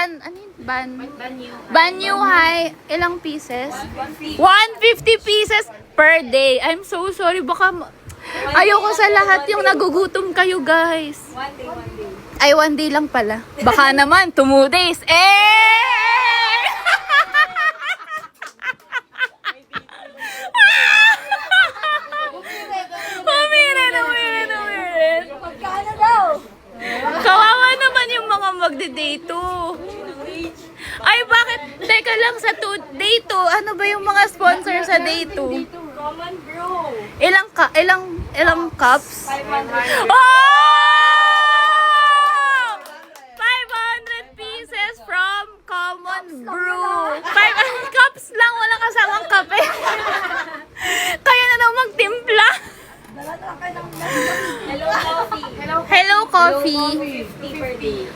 ano yun? Banyu High. Ilang pieces? 150 pieces per day. I'm so sorry. Baka ayoko sa lahat yung nagugutom kayo, guys. One day. Ay, 1 day lang pala. Baka naman, 2 days. Umirit. Magkano daw? Kawawa naman yung mga magde-day 2. Ay, bakit? Teka lang, sa day 2, ano ba yung mga sponsor sa day 2? Common bro. Ilang cups? 500. Oh! 500 pieces from Common Brew. 500 cups lang, walang kasamang kape. Kaya na daw magtimpla. Hello coffee. Hello Coffee. 50 per day.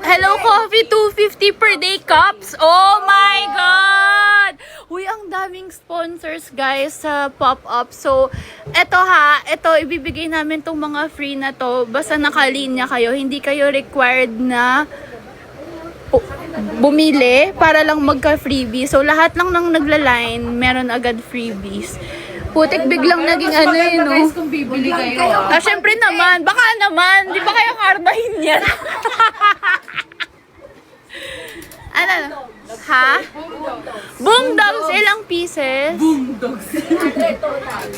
Hello Coffee, 250 per day cups. Oh my God! Uy, ang daming sponsors, guys, sa pop-up. So, eto ibibigay namin tong mga free na to. Basta nakalinya kayo. Hindi kayo required na bumili para lang magka-freebie. So, lahat lang ng nagla-line, meron agad freebies. Putik biglang naging ano yun, no? Guys, kung bibili kayo. Syempre naman. Baka naman. Di ba kayo karmahin yan? Ano? Ha? Boomdogs, ilang pieces? Boomdogs.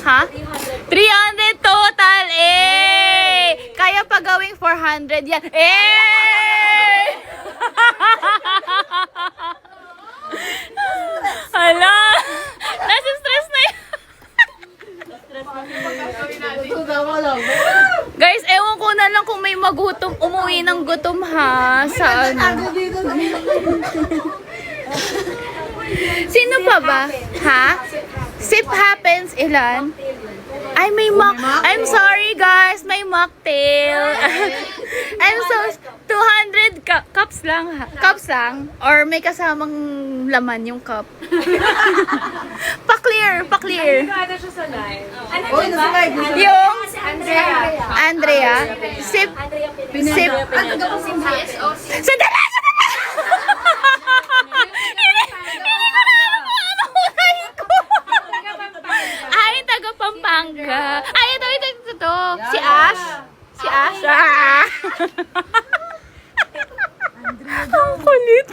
Ha? 300 total, eh! Kaya pa gawing 400 yan. Eh! Hala! Nasa stress na yan. Guys, ewan ko na lang kung may magutom, umuwi ng gutom ha, sa ano. Sino pa ba? Ha? Sip happens, ilan? Ay, may I'm sorry guys, may mocktail. I'm so, 200 cups lang ha? Cups lang? Or may kasamang laman yung cup? Pa-clear. Ano siya sa live? Ano Oy, nasa live. Yung Andrea. Sip. Sip. Sandali! Hindi ko na alam kung ano kulay ko. Ay, taga Pampanga. Ay, ito. Si Ash. Si Ash. Ang kulit.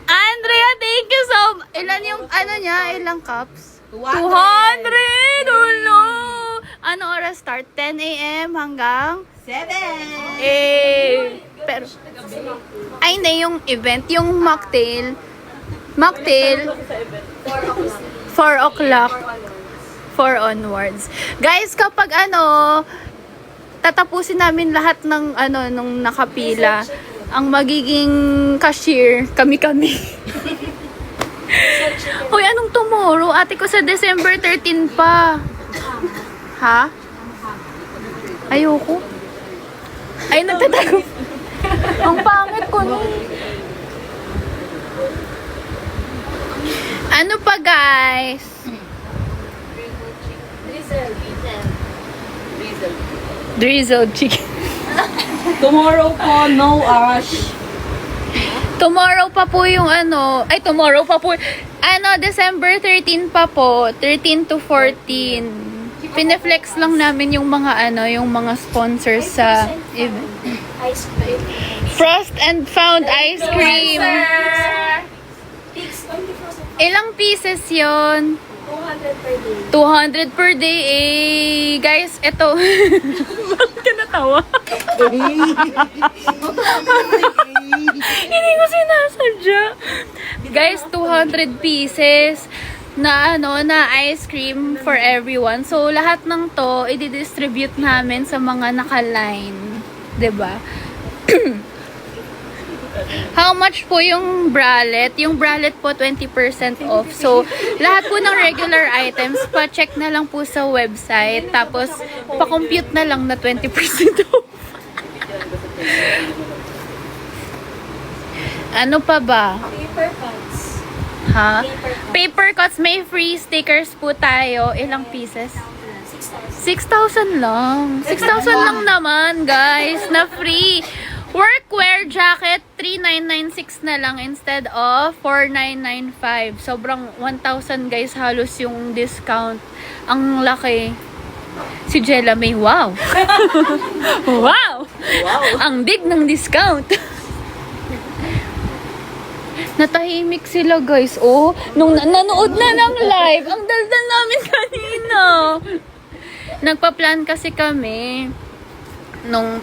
Andrea, thank you so much. Ilan yung, ano niya, ilang cups? 200! Ulo! Ano oras start? 10 a.m. hanggang? 7. Pero, ay hindi, yung event, yung mocktail, 4 o'clock, 4 onwards. Guys, kapag tatapusin namin lahat ng, nung nakapila, ang magiging cashier, kami-kami. Hoy, anong tomorrow? Ate ko sa December 13 pa. Ha? Ayoko. Ay, nagtatago. Ang pangit ko nun. Ano pa, guys? Drizzled chicken. Tomorrow po, no Ash. Tomorrow pa po yung tomorrow pa po. December 13 pa po. 13 to 14. Pineflex lang namin yung mga yung mga sponsors sa event. Ice cream. Frost and Found ice cream. Ilang pieces yon? 200 per day. 200 per day, eh. Guys, eto. Bakit ka natawa? Hindi ko sinasadya. Guys, 200 pieces na na ice cream for everyone. So, lahat ng to, i-distribute namin sa mga naka-line. 'Di ba? How much po yung bralette? Yung bralette po 20% off. So, lahat po ng regular items, pa-check na lang po sa website. Tapos, pa-compute na lang na 20% off. Ano pa ba? Paper cuts. Ha? Paper cuts, may free stickers po tayo. Ilang pieces? 6,000 lang. 6,000 lang naman, guys, na free. Workwear jacket, 3,996 na lang instead of 4,995. Sobrang 1,000 guys halos yung discount. Ang laki. Si Jella May, wow! Wow! Ang big ng discount. Natahimik sila guys. Oh, nung nanood na ng live, ang daldal namin kanina. Nagpa-plan kasi kami nung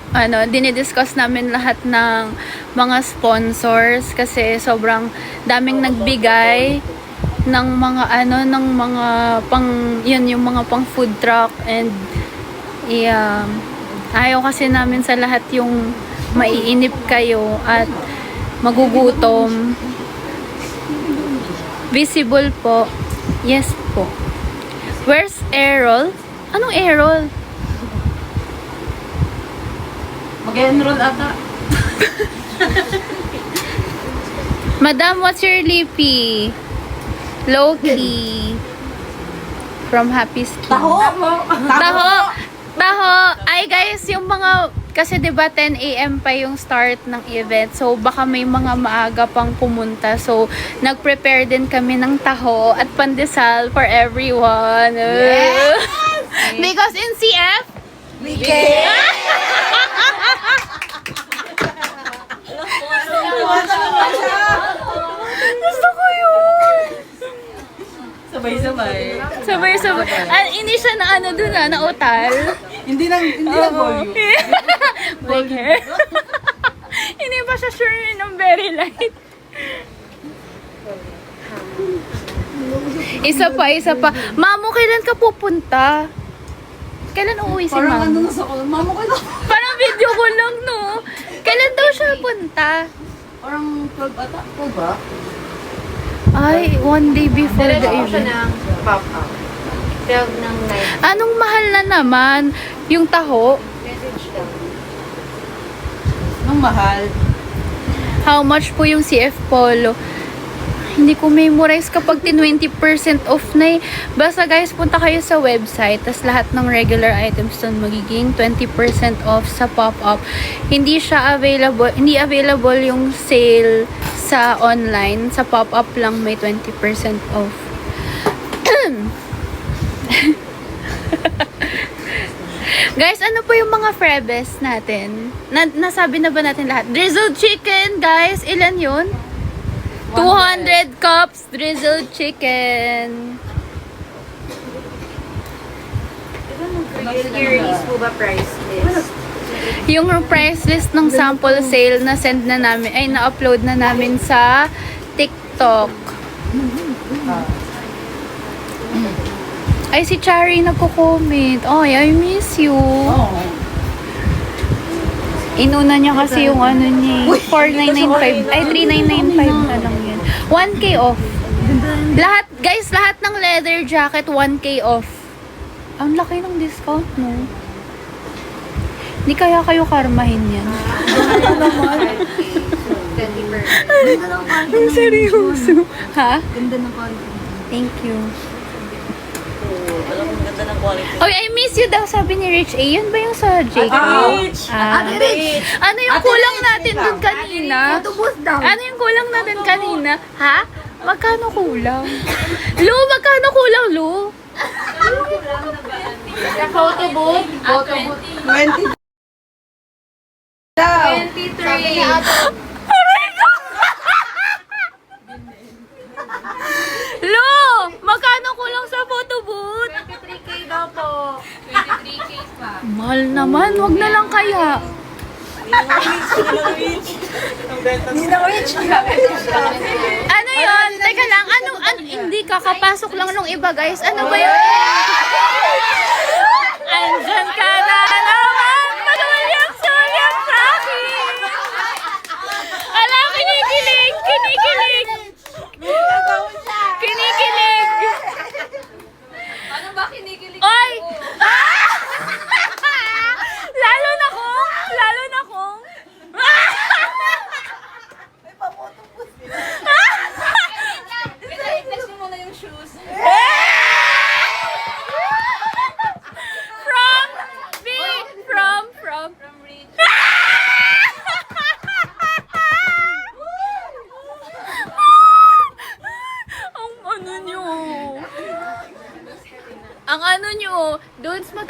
dinidiscuss namin lahat ng mga sponsors kasi sobrang daming nagbigay ng mga ng mga yung mga pang food truck and ayaw kasi namin sa lahat yung maiinip kayo at magugutom. Visible po. Yes po. Where's Errol? Anong Errol? Mag-enroll ata. Madam, what's your lippy? Low-key. From Happy Skin. Taho! Taho! Ay guys, yung mga, kasi diba 10 a.m. pa yung start ng event. So, baka may mga maaga pang pumunta. So, nag-prepare din kami ng taho at pandesal for everyone. Yes! Because in CF, gusto ko yun. Sabay-sabay. Sabay-sabay. Hindi siya na dun na utal. Hindi lang volume. Black hair. Hindi pa siya sure ng very light. Isa pa. Mamo, kailan ka pupunta? Kailan uuwi si Parang Mamo? nasa ko. Mamo ko na. Parang video ko lang, no? Kailan daw siya punta? Parang 12 ata. 12 ba? Ay, one day before the event. ng pop-up. 12 ng night. Anong mahal na naman? Yung taho? Message lang. Nung mahal. How much po yung CF Polo? Hindi ko memorize kapag 20% off na eh. Basta guys, punta kayo sa website. Tas lahat ng regular items doon magiging 20% off sa pop-up. Hindi available yung sale sa online. Sa pop-up lang may 20% off. Guys, ano po yung mga freebies natin? Nasabi na ba natin lahat? Drizzled chicken, guys. Ilan yun? 200 cups drizzled chicken. I-release po ba price list? Yung price list ng sample sale na send na namin, ay na-upload na namin sa TikTok. Ay, si Chari nagko-comment. Ay, I miss you. Oo. Inuna niya kasi yung niya. 4,995. Ay, 3,995 na lang yun. 1K off. Lahat ng leather jacket, 1K off. Ang laki ng discount, no? Di kaya kayo karmahin yan. Ang seryoso. Ha? Ganda ng content. Thank you. Alam mo, ganda ng quality. Oy, I miss you daw, sabi ni Rich A. Yun ba yung sa Jake? Rich! Ano yung kulang natin dun kanina? Ano yung kulang natin kanina? Ha? Magkano kulang? Lu, magkano kulang, Lu? Sa photo booth? 20 daw. 23. Lu, magkano kulang sa photo booth? 23K daw po. 23K pa. Mahal naman, wag na lang kaya. Ano yun? Teka lang, hindi kakapasok lang nung iba guys. Ano ba yun? Andyan ka na naman, magulyak-sulyak sa akin. Ala, kinikilig. Ano ba kinikilig? Oy! Lalo na kung. Next mo muna yung shoes. From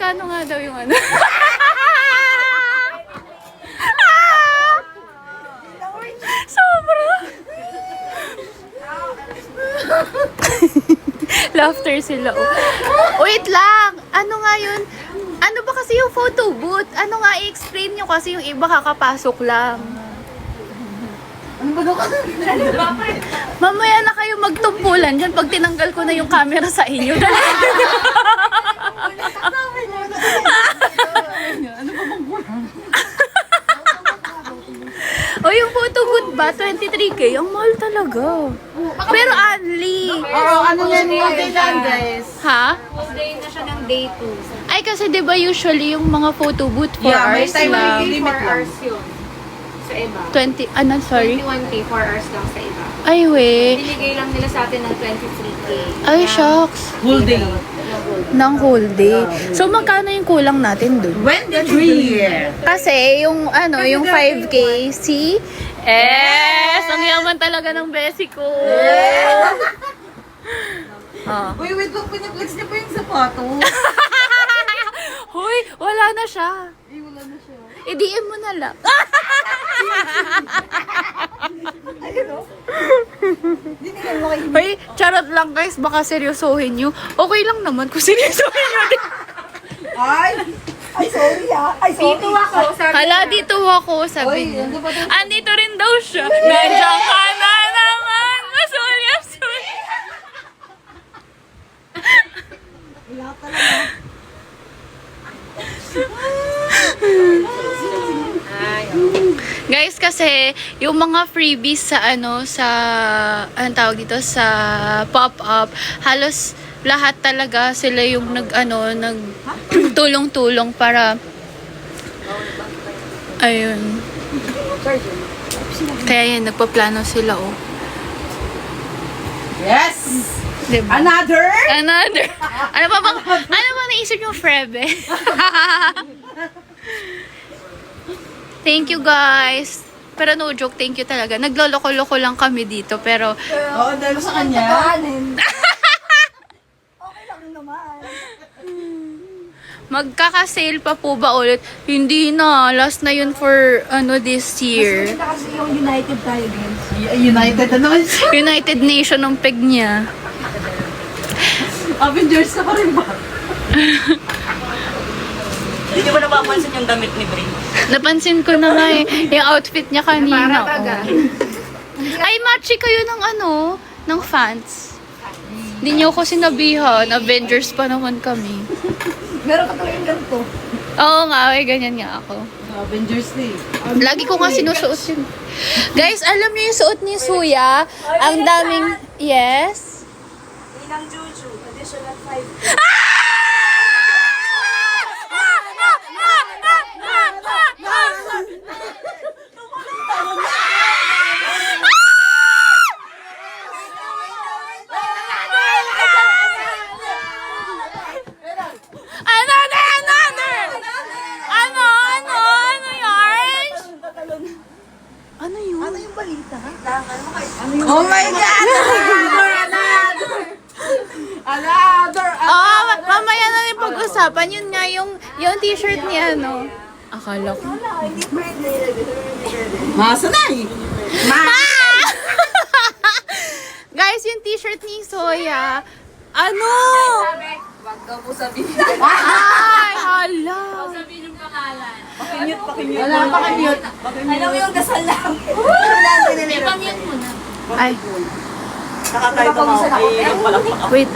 magkano nga daw yung ano? Sobra! Laughter sila. Oh. Wait lang! Ano nga yun? Ano ba kasi yung photo booth? Ano nga i-explain nyo kasi yung iba kakapasok lang. Ano ba daw? Mamaya na kayo magtumpulan dyan pag tinanggal ko na yung camera sa inyo. Ano ba bang kulang? O yung photo booth ba? 23K? Ang mahal talaga. Pero only. Oo, ano yan yung day lang, guys? Ha? Full day na siya ng day 2. Ay kasi 'di ba usually yung mga photo booth 4 Yeah, may hours time lang. limit. 4 hours yun. Sa iba. 20, ano, sorry? 21K, 4 hours lang sa iba. Ay, we. Binigay lang nila sa atin ng 23K. Ay, shucks. Full day. Ng whole day. So, magkano yung kulang natin dun? 23. Kasi, yung, ano, yung 5K, si... Yes! Ang yaman talaga ng besi ko. Oh. Uy, wait lang, pinag-flex niya pa yung sapatos. Hoy, wala na siya. Ay, wala na siya. I-DM mo na lang. Hoy, charot lang guys. Baka seryosohin nyo. Okay lang naman kung seryosohin nyo din. Ay! Ay, sorry ah. Ay, sorry. Dito ako, sabi Hala, niya. dito ako, sabi Uy, niya. ano ba daw? Andito rin daw siya. Nandiyan ka na naman. Masulya-sulya. Wala talaga. Guys, kasi yung mga freebies sa ano, sa anong tawag dito, sa pop-up, halos lahat talaga sila yung nag tulong-tulong para ayun. Kaya yan, nagpaplano sila, oh. Yes! Diba? Another? Another. Ano ba naisip yung Frebe? Thank you, guys. Pero no joke, thank you talaga. Nagloloko-loko lang kami dito, pero Oo, dahil sa kanya. magkaka-sale pa po ba ulit? Hindi na. Last na yun for this year. Kasi yung United tayo, guys. United na naman siya. United Nation ng peg niya. Avengers na pa rin ba? Hindi mo napapansin yung damit ni Brie. Napansin ko na nga eh, yung outfit niya kanina. Para taga. Oh. Ay, matchy kayo ng ng fans. Hindi niyo ako sinabihan. Avengers pa naman kami. Meron ka talagang ganito. Oo nga, ganyan nga ako. Avengers na eh. Lagi ko nga sinusuot yun. Guys, alam niyo yung suot ni Suya? Ang daming... Yes? Inang Juju, additional 5. Ano yun? Ano yung balita? Oh my God! Another! Mamaya na rin pag-usapan. Yun nga yung t-shirt ni ano. Akala ko. Masanay! Guys, yung t-shirt ni Soya. Ano? Wag daw po sabihin. Ay, hala. Sabihin yung pangalan. Wala pa ka-mute. Alam mo yung dasal lang. Ipamute mo na. Ay, Nakatayo ka mo. Ay, yung palakpak ako. wait.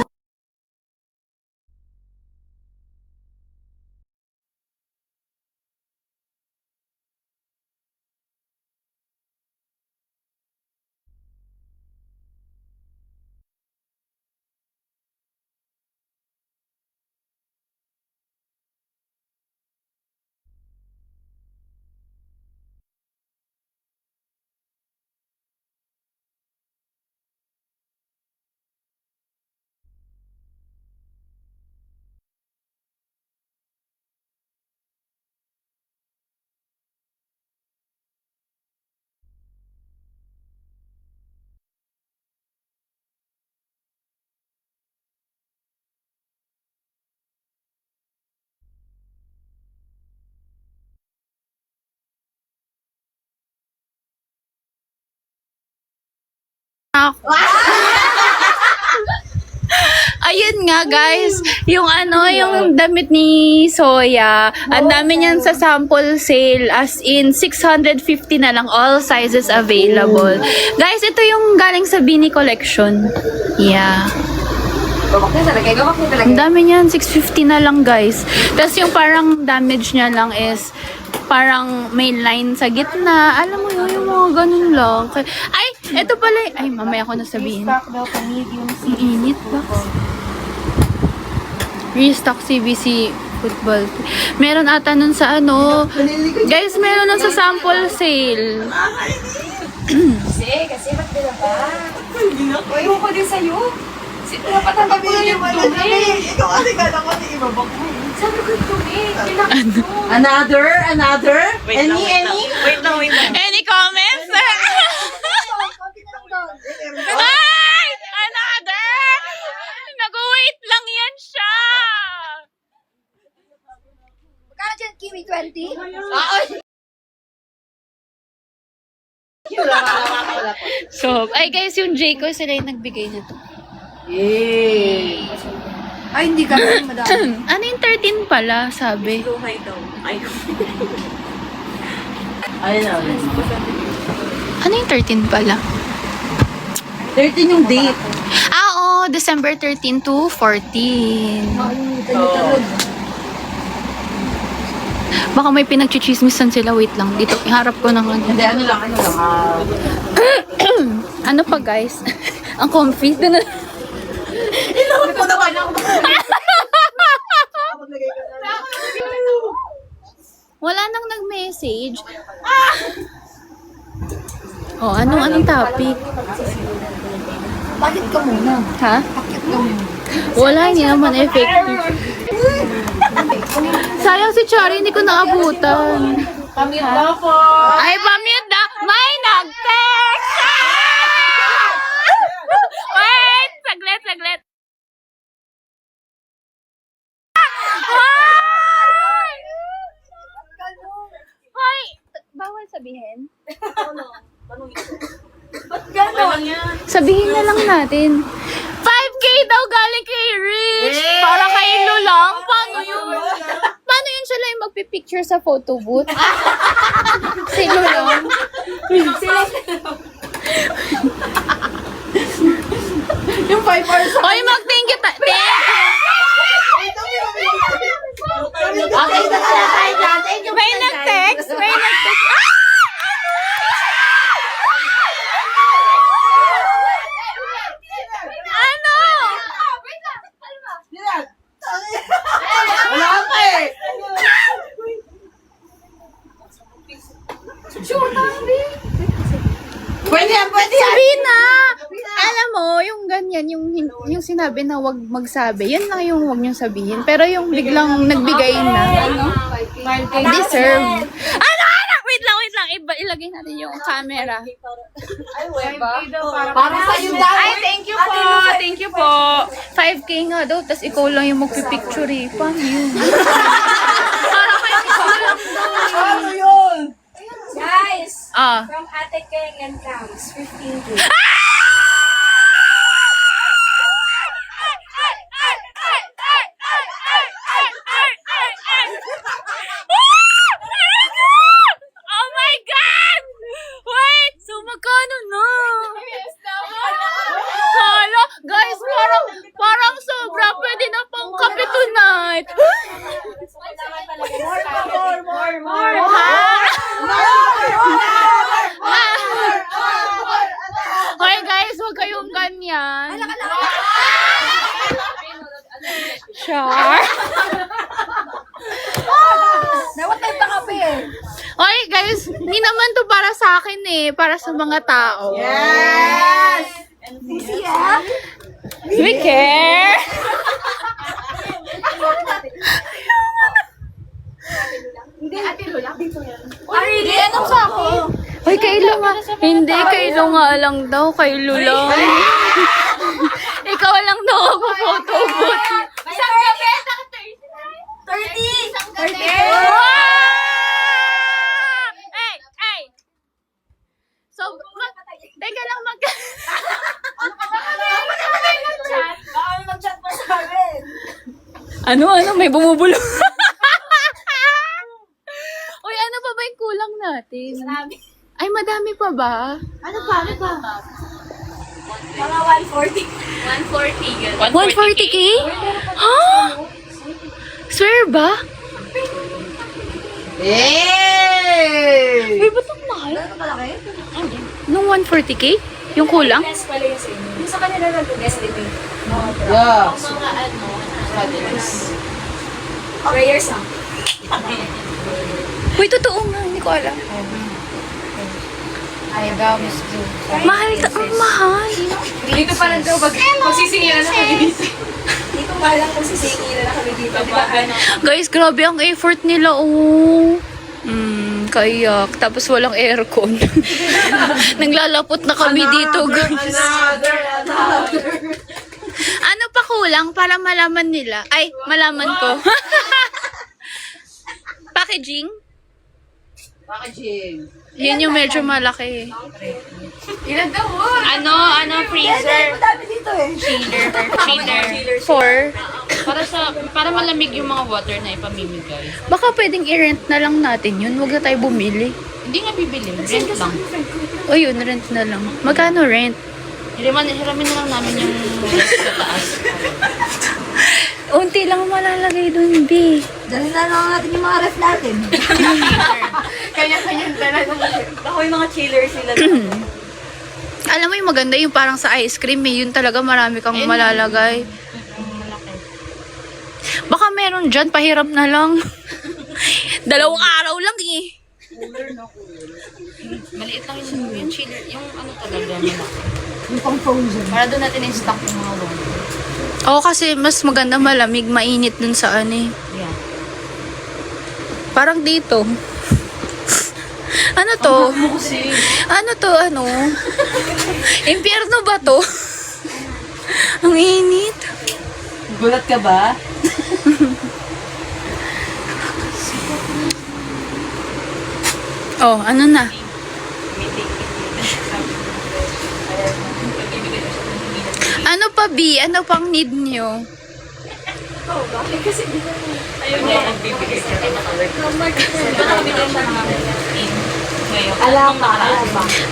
Ayun nga guys, yung yung damit ni Soya, ang dami niyan sa sample sale, as in 650 na lang, all sizes available. Guys, ito yung galing sa Bini Collection. Yeah. Gawak na talaga. Ang dami niyan, 650 na lang guys. Tapos yung parang damage niya lang is parang may line sa gitna. Alam mo yun, yung mga ganun lang. Ay, eto pala. Ay, mamaya ko nasabihin. Ang init ba? Restock CBC football. Meron ata nun sa guys, meron nun sa sample sale. Kasi ba't ba? Ewan ko din sa'yo. Napatanda ko yung dumi. Ikaw kasi kala ko ni iba ba ko. Sabi ko yung dumi. Another? Wait lang. Any comments? Ay! Another! Nag-wait lang yan siya! Magkano dyan, Kiwi? 20? So, ay guys, yung Jayco sila yung nagbigay nito. Yay! Ay, hindi ka rin madami. Ano yung 13 pala, sabi? Luhay daw. Ay. Ayun. Ano yung 13 pala? 13 yung date. Oo, December 13 to 14. Baka may pinagchichismisan sila. Wait lang. Dito, iharap ko ng Hindi, ano lang. ano pa guys? Ang comfy. Inuwi ko naman ako. Wala nang nag-message. Oh, anong topic? Bakit ka muna? Ha? Bakit ka muna? Wala, hindi naman effective. Sayang si Chari, hindi ko naabutan. Pamit daw po. Ay, pamute na! May nag-text! Wait! Saglit! Hoy! Bawal sabihin? Sabihin na lang natin. 5K daw galing kay Rich! Para kay Lulang? Paano yun? Paano yun siya lang yung magpipicture sa photo booth? Si Lulang? Yung 5 hours. Hoy, mag-thank you Okay, ito na tayo dyan. Thank you. May nag-text? Ano? Wala ka eh. Pwede yan. Sabihin na! Alam mo, yung ganyan, yung sinabi na wag magsabi, yun lang yung wag niyong sabihin. Pero yung biglang nagbigay na, deserve. Ano? Wait lang. Ilagay natin yung camera. Para sa'yo daw. Ay, thank you po. 5K nga daw, tas ikaw lang yung magpipicture eh. Paano yun? Para kayo Ano yun? Guys, Ah. from Ate Keng and Cams, 15K. Oh my God! Wait! So, magkano na? Hala, guys, parang sobra. Pwede na pang kape tonight. More. Hoy guys, huwag kayong ganyan. Char. Dapat tayo kape eh. Hoy guys, hindi naman to para sa akin eh. Para sa mga tao. Yes! Yeah? We care. Hindi, Ate Lola. Dito yan. Ay, hindi. Anong sa ako? Hoy, kay Lunga. Hindi, kay Lunga lang daw. Kay Lulang. Ikaw lang daw ako photo booth. Isang gabi. 30. Isang gabi. Hey! So, teka lang Ano? May bumubulong. Uy, ano pa ba yung kulang natin? Ay, madami pa ba? Ano pa? Mga 140. 140k? Ha? Swear ba? Hey! Uy, ba't ang mahal? Ano malaki? Nung 140k? Yung kulang? Yes, pala yung sa inyo. Yung sa kanila na guest limit. Yeah. Prayers lang. Uy, totoo nga. Hindi ko alam. Ay, gamis ko. Mahal. Ang mahal. Dito pa lang daw, magsisingilan na kami dito. Dito pa lang kung sisingilan na kami dito. Di ba? Guys, grabe ang effort nila. Oh. Kayak. Tapos walang aircon. Naglalapot na kami dito, guys. Ano pa kulang para malaman nila? Ay, malaman ko. Packaging? Packaging. Yun yung medyo malaki. Ilan daw mo? Ano, freezer? Madami dito eh. Chiller. For? Para malamig yung mga water na ipamimigay. Baka pwedeng i-rent na lang natin yun. Huwag na tayo bumili. Hindi nga bibili. Rent lang. O yun, rent na lang. Magkano rent? Hiramin na lang namin yung rest sa taas. Unti lang malalagay dun, B. Dali na lang natin yung mga ref natin. Kanya-kanyang dala ng Ako yung mga chillers sila. Alam mo yung maganda yung parang sa ice cream eh. Yun talaga marami kang malalagay. Baka meron dyan, pahiram na lang. 2 araw lang eh. Maliit lang yung chiller. Yung ano talaga. Malaki. Yung pang frozen. Para doon natin in-stock yung mga water. Oo, kasi mas maganda malamig, mainit dun sa ano eh. Yeah. Parang dito. Ano to? Ano to? Ano? Impyerno ba to? Ang init. Gulat ka ba? Oh, ano na? Ano pa, B? Ano pang need nyo? Ayun niya. Nagbibigay siya ng work. Alam pa.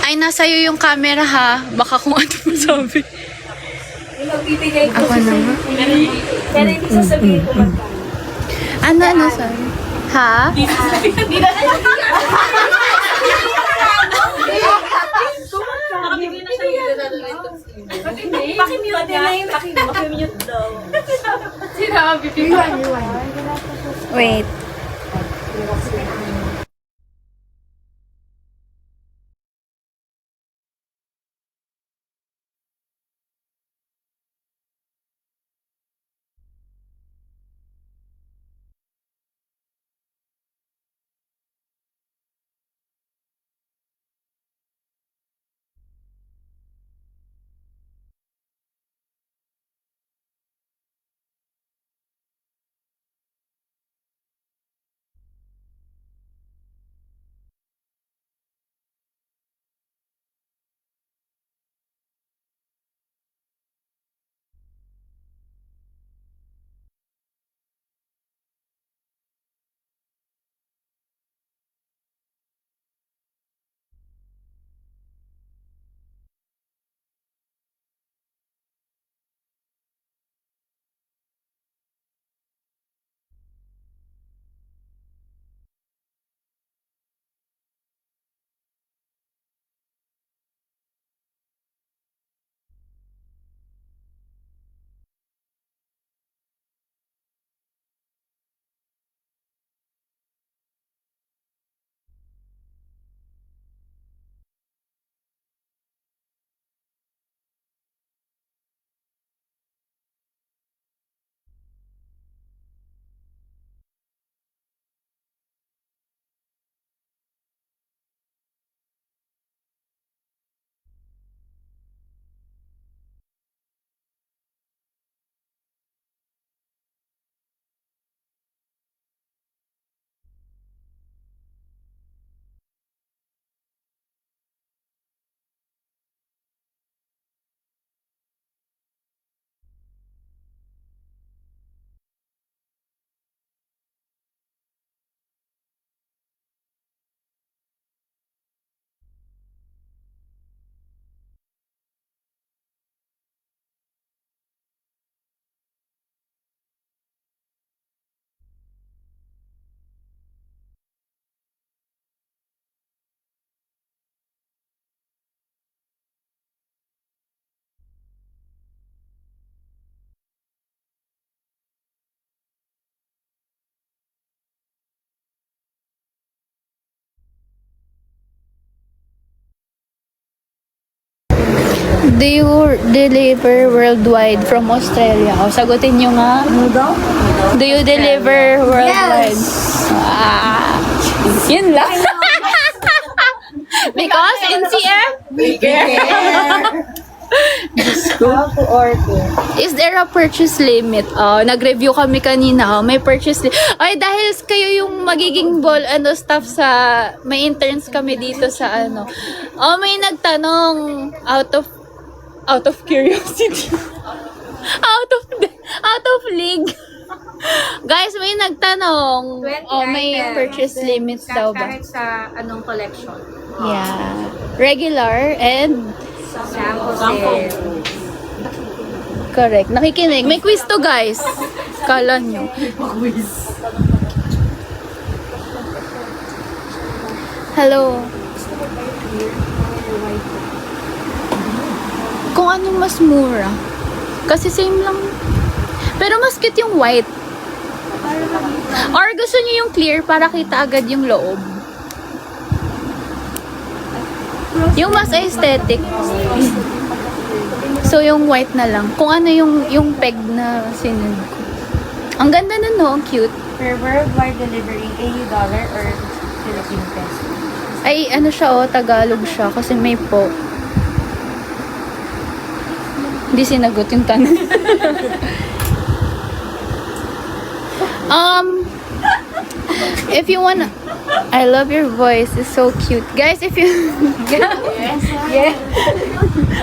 Ay, nasa iyo yung camera ha. Baka kung ano masabi. Yung magbibigay ko. Ako naman. Pero hindi sasabihin ko magkano. Ano sabi? Ha? Hindi na Pakimute na yun. Pakimute daw. Sinabi. Wait. Do you deliver worldwide from Australia? O, sagutin nyo nga. Ano daw? Do you deliver worldwide? Ah, yun lang. Because NCF? How to order. Is there a purchase limit? Oh, nag-review kami kanina. Oh, may purchase limit. Ay, dahil kayo yung magiging staff sa, may interns kami dito sa Oh, may nagtanong out of curiosity. out of league. Guys, may nagtanong. May purchase limits daw ba? Kahit sa anong collection. Yeah. Regular and Sample. correct. Nakikinig. May quiz to, guys. Kala nyo. Hello. Kung ano mas mura. Kasi same lang. Pero mas cute yung white. Or gusto nyo yung clear para kita agad yung loob. Yung mas aesthetic. So, yung white na lang. Kung ano yung peg na sinunod ko. Ang ganda na, no? Ang cute. Per worldwide delivery, $80 or Philippine peso. Ay, ano siya, Tagalog siya. Kasi may po. Hindi sinagot yung tanong. If you wanna... I love your voice. It's so cute. Guys, if you... Yeah.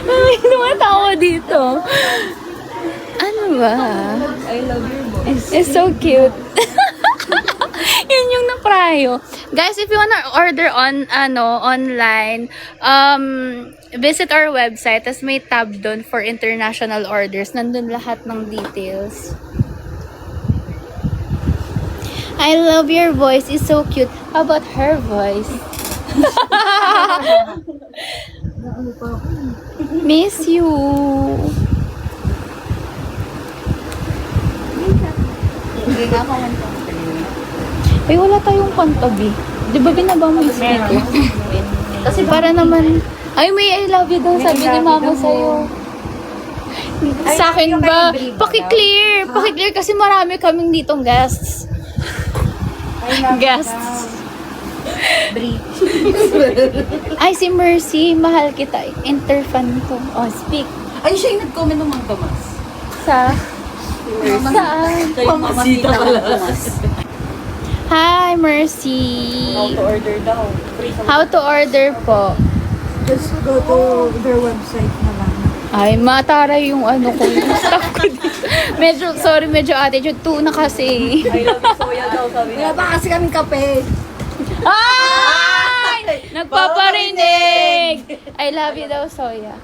Ay, tumatawa dito. Ano ba? I love your voice. It's so cute. Yun yung naprayo. Guys, if you wanna order online, visit our website. Tas may tab doon for international orders. Nandun lahat ng details. I love your voice. It's so cute. How about her voice? Miss you. Hindi nga ako Ay, wala tayong pantabi. Di ba binaba mo yung speaker? Kasi para naman... Ay, may I love you daw. Sabi ni mama sa'yo. Sa akin ba? Paki-clear. Paki-clear kasi marami kaming ditong guests. Guests. Ay, si Mercy. Mahal kita. Interfan to. Oh, speak. Ay, siya yung nag-comment ng mga Tomas. Saan? Pamasita pala. Hi, Mercy. How to order daw. Free sa How to order po? Just go to their website na lang. Ay, matara yung yung staff ko dito. Medyo attitude 2 na kasi. I love you, Soya daw, sabi niya. Wala pa kasi kaming kape. Ay! Nagpaparinig! I love you daw, Soya.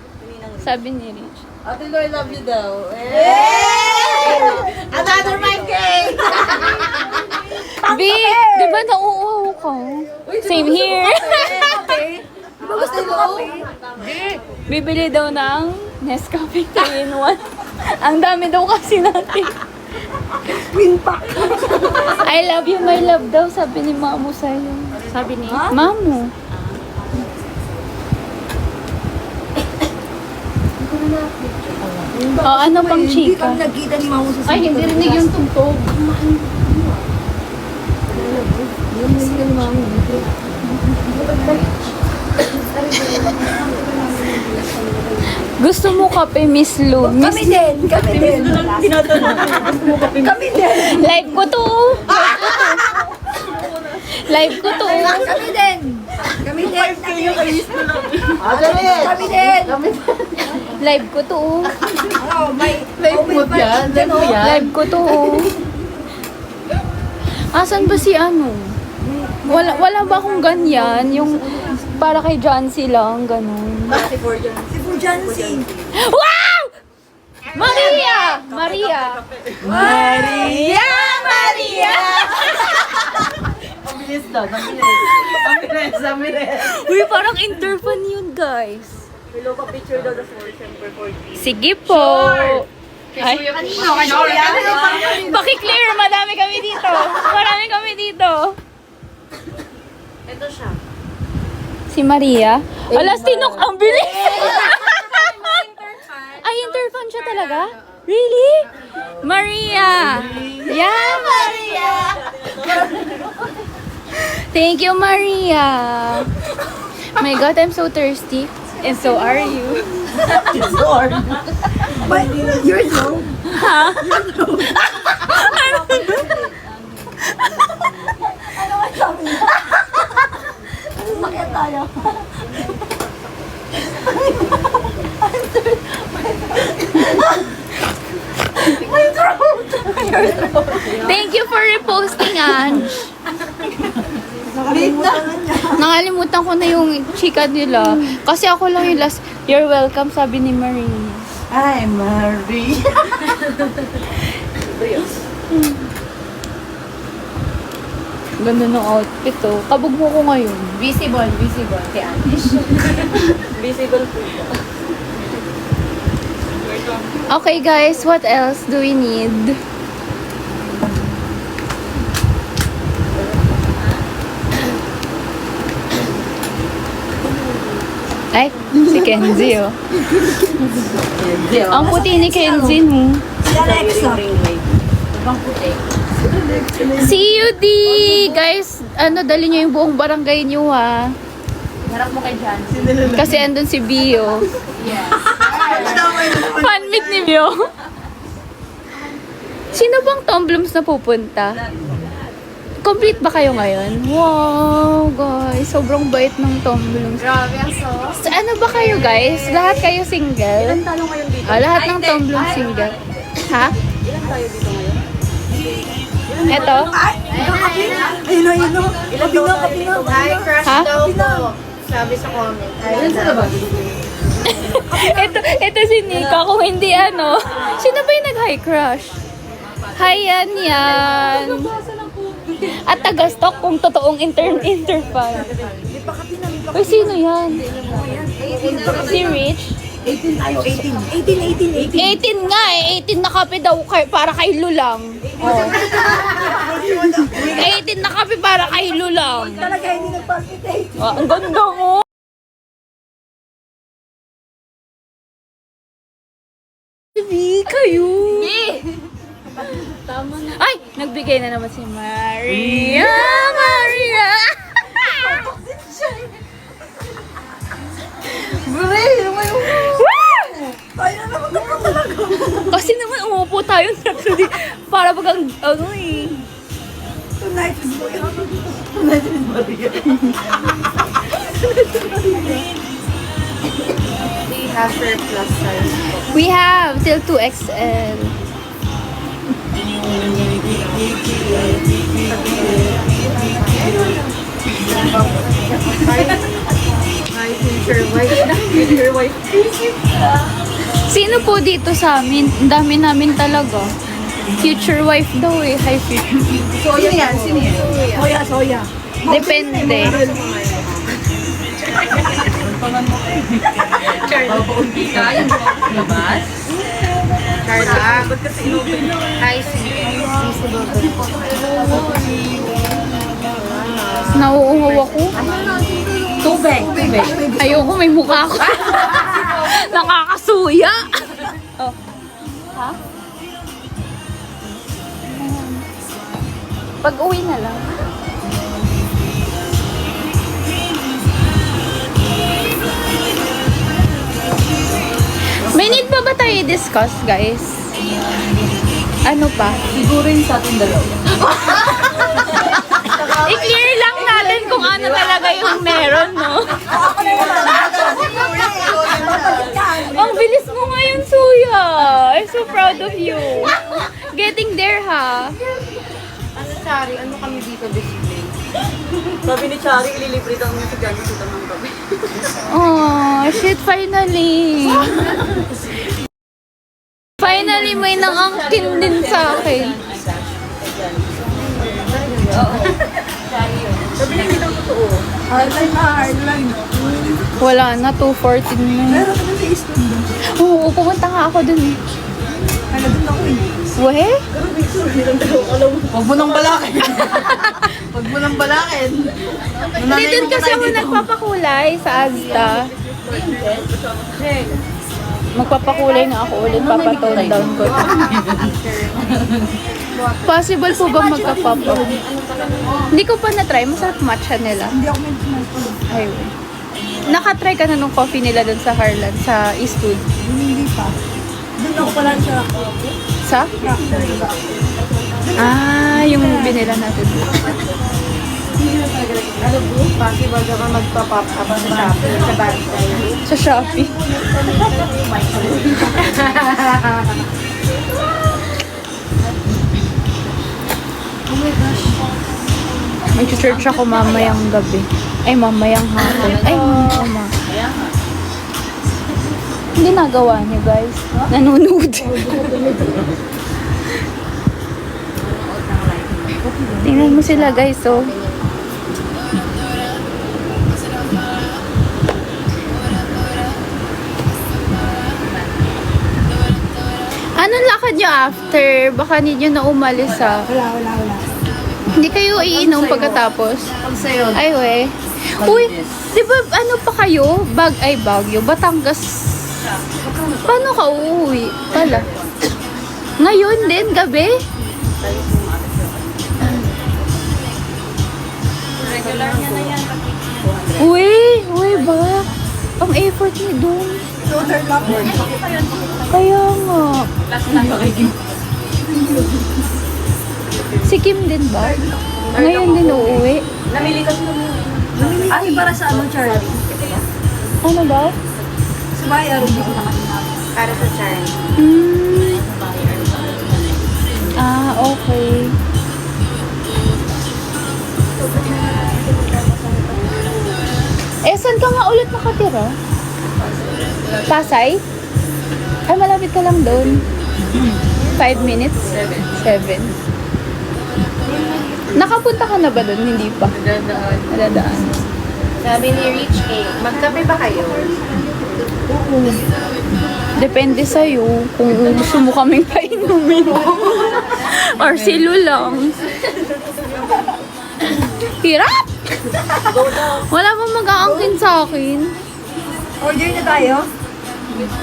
Sabi ni Rich. Ate Lo, I love you daw. Another mic cake! B, di ba nauuhaw ka? Same here. Ate Lo? Bibili daw ng Nescafe 3-in-1. Ang dami daw kasi natin. Winpack. I love you, my love daw, sabi ni Mamo sa'yo. Sabi ni? Mamo. Oh, ano pang Hindi chika? kami nagkita ni Mamo sa Ay, hindi rinig yung tugtog. Gusto mo kape, Miss Lou? Kami din. Kami din. Kami din. Live ko to. Live ko to. Kami din. Kami din. Kami din. Live ko to. Oh, may Live mo yan? Live mo yan? Live ko to. Asan ba si Wala ba akong ganyan? Yung para kay John C lang, ganun. Si Furjancy. Wow! Maria! Maria! Maria! Maria! Mabilis daw, mabilis. Mabilis. Uy, parang interfan yun, guys. Hello, pa-picture daw sa December 14. Sige po. Ay, paki-clear, madami kami dito. Marami kami dito. Ito siya. Si Maria. Ala, sinok ang bilis. talaga? Really? Maria! Yeah, Maria! Thank you, Maria! My God, I'm so thirsty. And so are you. But you're so. Thank you for reposting, Ange. Nakalimutan ko na yung chika nila. Kasi ako lang yung last. You're welcome, sabi ni Marie. Hi, Marie. Ganda ng outfit, oh. Kabog mo ko ngayon. Visible kay Anish. Visible po. Okay, guys. What else do we need? Ay, si Kenzie, oh. Ang puti ni Kenzie, mo. Si Alexa. See you, D! Guys, dali nyo yung buong barangay nyo, ha. Harap mo kay Jan. Kasi andun si Bio. Fan meet ni Bio. Sino bang Tomblooms na pupunta? Complete ba kayo ngayon? Wow, guys. Sobrang bait ng Tomblooms. Grabe ang sauce. Ano ba kayo, guys? Lahat kayo single? Ilan talong ngayon dito? Lahat ng Tomblooms single. Ha? Ilan tayo dito ngayon? Eto? Ayun. Kabina. Hi, crush Ha? daw po. Sabi sa comment. Ayun sa labas. Ito si Nika. Kung hindi sino ba yung nag-high crush? Hi, yan. At taga-stock kung totoong interfan. Uy, sino yan? Si Rich? 18 tayo, 18. 18 nga eh. 18 na kape daw para kay Lulang. 18 na kape para kay Lulang. Talaga, hindi nagpalpitate. Ang ganda mo. Hindi kayo. Tama na. Ay! Nagbigay na naman si Maria. Maria! Bure, naman yung... Tayo na naman ka talaga. Kasi naman umupo tayo naturally. Para bagang Tonight is Maria. We have her plus size. We have till 2XL. My future wife na. Future wife. Sino po dito sa amin? Ang dami namin talaga. Future wife daw eh. Hi, future. Sino yan? Soya. Depende. Labas. Carla. Hi, Nauuhaw ako. Tubig. Ayoko, may mukha ako. Nakakasuya. Oh. Ha? Pag-uwi na lang. May need pa ba tayo i-discuss, guys? Ano pa? Siguro yung sa ating dalawa. I-clear lang natin kung ano talaga yung meron, no? Ang bilis mo ngayon, Suya. I'm so proud of you. Getting there, ha? Ano, Chari? Ano kami dito display? Sabi ni Chari, ililibre daw niya si Gano sa ng gabi. Oh, shit, finally. Finally, may nangangkin din sa akin. Sabi niya, hindi daw totoo. Hardline. Wala na, 2:14 na. Meron ka na sa Easton doon. Oo, pumunta nga ako dun eh. Kala doon ako eh. Weh? Huwag mo nang balakin. Huwag mo nang balakin. Hindi, dun kasi ako nagpapakulay sa Azta. Magpapakulay na ako ulit. Papatone down ko. Possible po ba magka-pop up? Hindi ko pa na-try. Masarap matcha nila. Hindi ako may Highway. Nakatry ka na nung coffee nila dun sa Harlan, sa Eastwood. Hindi pa. Doon ako pala sa Sa? Ah, yung binila natin. Ano bro? Possible ka magpa-pop up sa Shopee, sa Bandai. Sa Shopee. Oh my gosh. Mag-church ako mamayang gabi. Ay, mamayang hapon. Ay, mama. Hindi nagawa niyo, guys. Nanonood. Tingnan mo sila, guys, oh. Anong lakad niyo after? Baka hindi niyo na umalis, ah. Wala. Hindi kayo iinom pagkatapos? Pag sa'yo. Ay, we. Uy, di ba ano pa kayo? Baguio, Batangas. Paano ka uuwi? Pala. Ngayon din, gabi? Regular niya na yan. Uy ba? Ang effort ni Dong. Shoulder lock. Kaya nga. Si Kim din ba? Ngayon din uuwi. Namili ka siya. Ay, para sa ano, charity? Ano ba? Sa bahay, aron dito na kanina. Para sa charity. Ah, okay. Saan ka nga ulit nakatira? Pasay? Ay, malapit ka lang doon. 5 minutes? 7. Nakapunta ka na ba doon? Hindi pa. Nadadaan. Sabi ni Rich magkape ba kayo? Depende sa'yo kung gusto mo kaming painumin. Or silo lang. Hirap! Wala bang mag-aangkin sa akin? Order na tayo?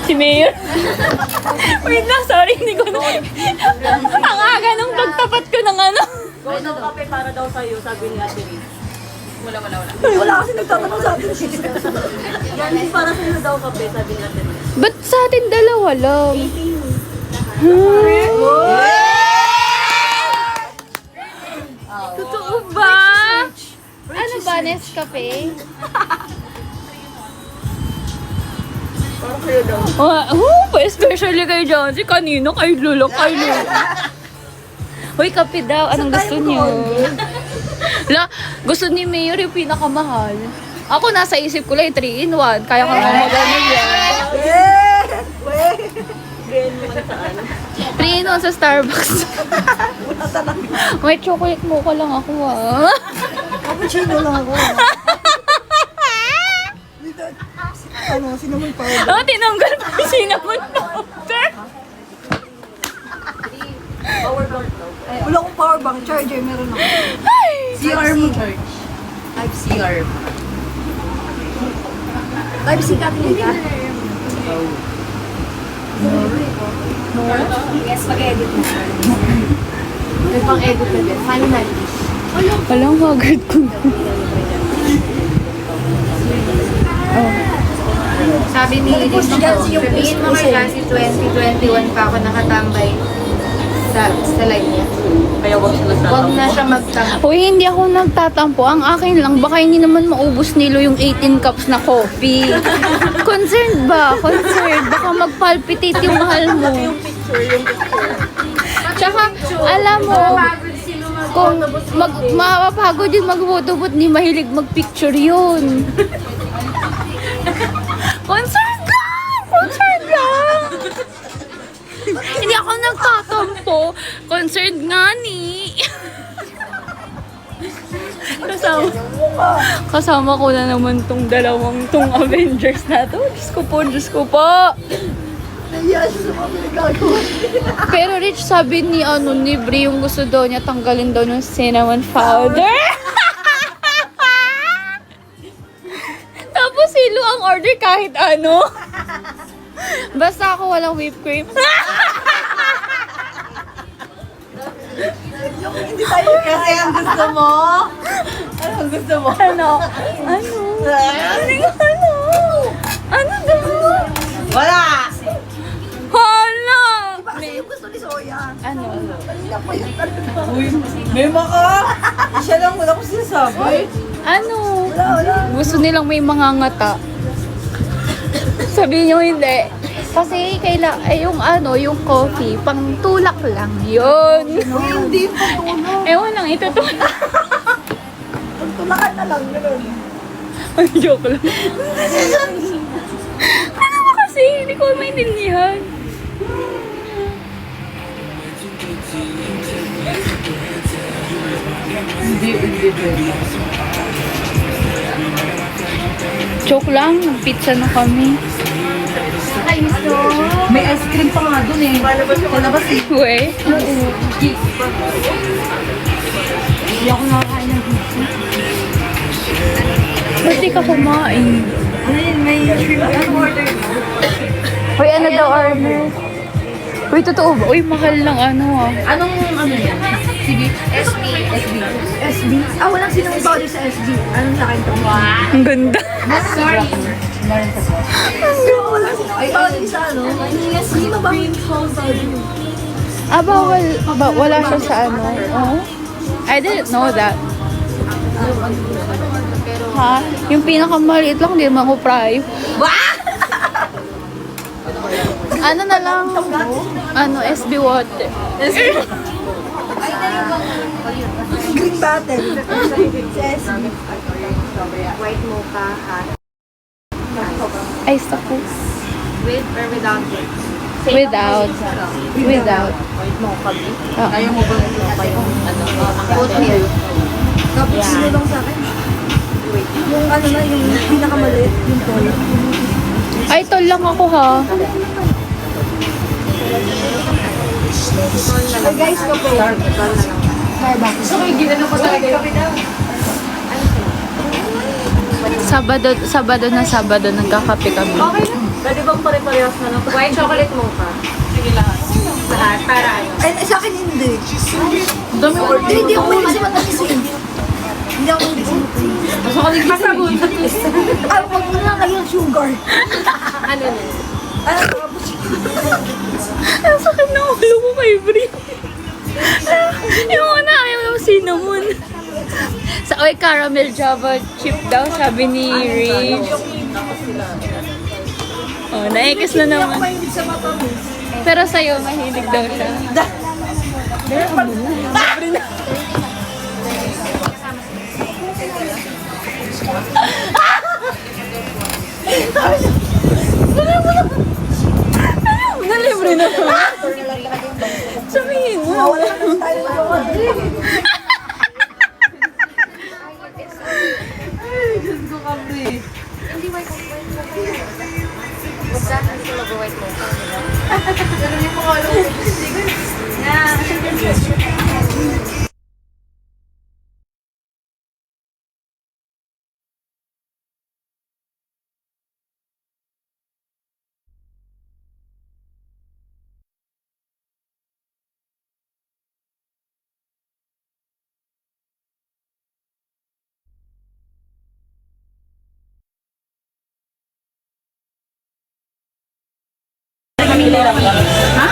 Si Mayor. Wait lang, sorry, hindi ko na. Ang aga nung pagtapat ko ng ano. Go daw kape para daw sa'yo, sabi ni Ate Riz. Wala. Ay, wala kasi nagtatanong sa atin. Yan, para sa'yo daw kape, sabi ni Ate Riz. Ba't sa atin dalawa lang? Totoo ba? Ano ba, Nescafe? Especially kay John. Si kanino kay Lolo, Hoy, kape daw. Anong gusto niyo? Gusto ni Mayor yung pinakamahal. Ako, nasa isip ko lang 3-in-1. Kaya ka naman magano yan. Ganyan mo saan. 3-in-1 sa Starbucks. May chocolate mocha lang ako, ah. Cappuccino lang ako. Ano, cinnamon powder. Oh, tinanggal pa yung cinnamon powder. Wala akong power bank. Charger, meron ako. CR mo. Type CR. Type C ka, Pinita? Yes, mag-edit mo. May pang-edit na din. Finally. Walang hagad ko. Oh. Sabi ni Liz, sabihin mo kay Cassie 2021 pa ako nakatambay sa line niya. Kaya wag sila sa Huwag na siya magtampo. Uy, hindi ako nagtatampo. Ang akin lang, baka hindi naman maubos nilo yung 18 cups na coffee. Concerned ba? Concerned. Baka magpalpitate yung mahal mo. Tsaka, alam mo, kung mapapagod yun mag-photobooth, hindi mahilig mag-picture yun. Concerned lang! Concerned lang! Hindi ako nagtatampo. Concerned nga ni. Kasama ko na naman tong tong Avengers na to. Diyos ko po. Yes, gagawa. Pero Rich, sabi ni ni Bri, yung gusto daw niya tanggalin daw ng cinnamon powder. Tapos silo ang order kahit ano. Basta ako walang whipped cream. Hindi tayo kasi ang gusto mo. Ano ang gusto mo? Ano? Ano? Ano? Ano daw? Wala! Hala! Kasi yung gusto ni Soya. Ano? Kanina pa yun. Uy, may maka! Siya lang wala ko sinasabi. Ano? Wala. Gusto nilang may mga ngata. Sabihin nyo hindi. Kasi yung yung coffee, pang tulak lang. Yun. Hindi pa tulog. Ewan lang, itutulak. Pagtulakan na lang. Ganun. Ay, joke lang. Ano ba kasi? Hindi ko maintindihan. Hindi pwede. Joke lang, pizza na kami. May ice cream pa nga dun eh. Sa labas eh. We. Hindi ako nakakain ng pizza. Ba't di ka kumain? Ano yun? May shrimp and order. Uy, ano daw order? Uy, totoo ba? Uy, mahal ng ano ah. Anong ano yan? Sige. SB. Ah, walang sinong powder sa SB. Anong laki ito? Ang ganda. Walang sinong powder sa ano? Hindi ba ba yung powder? Ah, wala siya sa ano? Oh? I didn't know that. Ha? Yung pinakamaliit lang, hindi naman ko fry. Ano na lang? Ano, SB water. Green bottle. Sa SB. White mocha hot. Ay, ako. With or without it? Without. Without. White mocha beef. Ayaw mo ba yung ano? Oatmeal. Cappuccino lang sa akin. Yung ano na, yung pinakamaliit, yung tol. Ay, tol lang ako ha. Ay guys, kape. Starbucks. Okay, ginano ko talaga yung Sabado nagkakape kami. Okay na. Pwede bang pare-parehas na lang? White chocolate mocha. Sige lahat. Lahat. Para ano? Ay, sa akin hindi. Dami order. Hindi ako may kasi matamis eh. Hindi ako may Basta ka nagkasabon. Ah, wag mo na kayo sugar. Ano na? Ano, cappuccino. Ang sakit na ulo ko kay Bri. Yung una, ayaw ng cinnamon. Sa caramel java chip daw, sabi ni Rich. Oh, naikis na Hindi ako naman. mahilig sa matamis. Pero sa'yo, mahilig daw siya. Nalibre na to. Sabihin mo. Wala na tayo ng order. Hindi white mocha. Huwag ka kasi mag-white mocha. Ganun yung mga alam ko. Ha?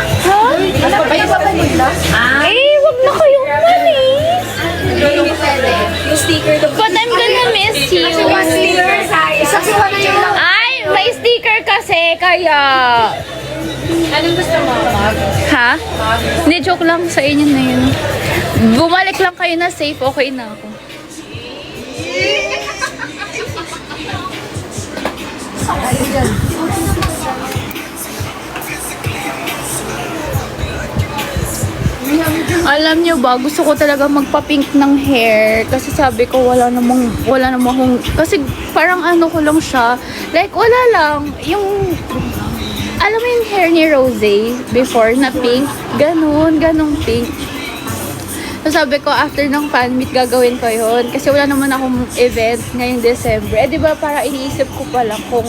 Eh, wag na kayong malis. Yung sticker doon. But I'm gonna miss you. Isa si Wala yung lang. Ay, may sticker kasi, kaya... Anong gusto mo? Ha? Hindi, joke lang sa inyo na yun. Bumalik lang kayo na safe, okay na ako. Ayun dyan. Alam nyo ba, gusto ko talaga magpa-pink ng hair kasi sabi ko wala namang kasi parang ano ko lang siya, like wala lang, yung alam mo yung hair ni Rose before na pink, ganun pink. So sabi ko after ng fan meet gagawin ko yun kasi wala naman akong event ngayong December. Eh di ba para iniisip ko pa lang kung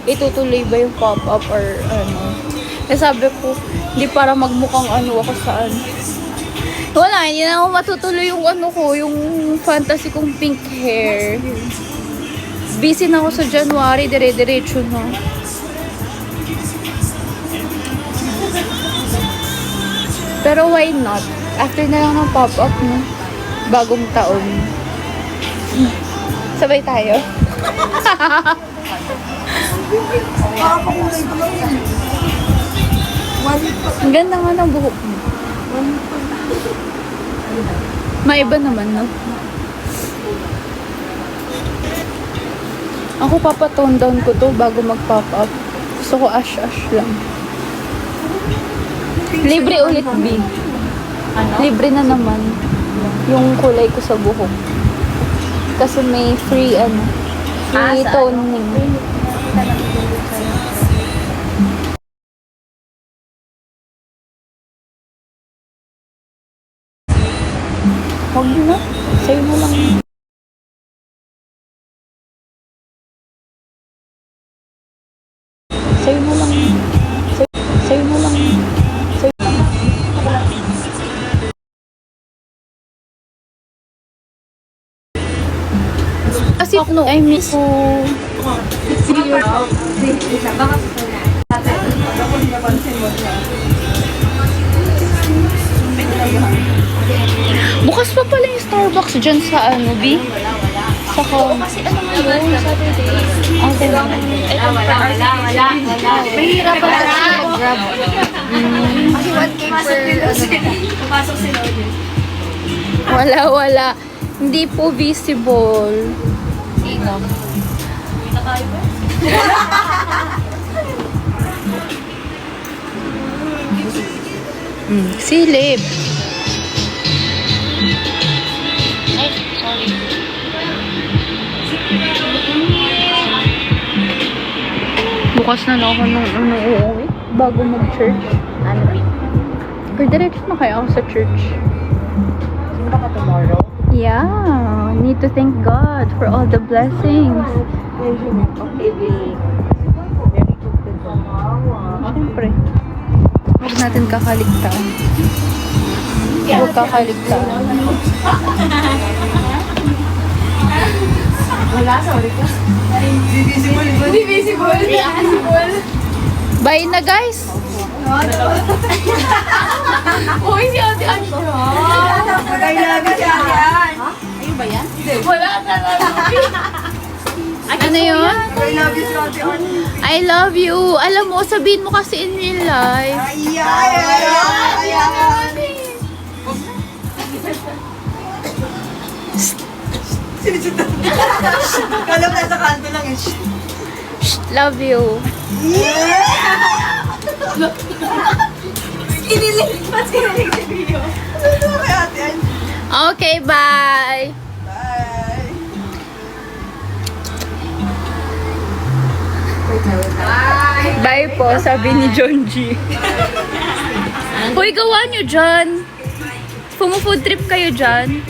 itutuloy ba yung pop-up or ano. Eh sabi ko, hindi para magmukhang ano ako saan. Wala, hindi na ako matutuloy yung ano ko, yung fantasy kong pink hair. Busy na ako sa January, dire-diretso na. Pero why not? After na lang ng pop-up, no? Bagong taon. Sabay tayo. Kakakulay ko lang yan. Ang ganda nga ng buhok mo. Maiba naman, no? Ako papatone down ko to bago mag-pop up. Gusto ko ash-ash lang. Libre ulit, B. Libre na naman yung kulay ko sa buhok. Kasi may free, free toning. Huwag na. Sa'yo na lang. Sa'yo na lang. Sa'yo na lang. Sa'yo na lang. Kasi no, I miss ko. Bukas pa pala yung Starbucks dyan sa ano, B? Saka, kasi ano nga yun, Saturday. Okay lang. Mahirap pa kasi mag-grab. Kasi 1K Papasok si Lourdes. Wala. Hindi po visible. Sino? Silip. Ay, sorry. Bukas na lang ako nung uuwi bago mag-church. Ano ba? Or diretso na kaya ako sa church. Simba ka tomorrow? Yeah, need to thank God for all the blessings. Okay, Vic. Very good to know. Siyempre. Huwag natin kakaligtaan. Huwag kakaligtaan. Wala, sorry ka. Divisible. Bye na, guys! Uy, si Ate Ansha. Ayun ba yan? Wala ka lang. Ano yun? I love you, Ate Ann. I love you. Alam mo, sabihin mo kasi in real life. Kala mo nasa kanto lang eh. Love you. Kinilig pa siya yung video. Ano ba kay Ate Ann? Okay, bye! Bye. Bye po, sabi ni John G. Uy, gawa nyo dyan. Fumu-food trip kayo dyan.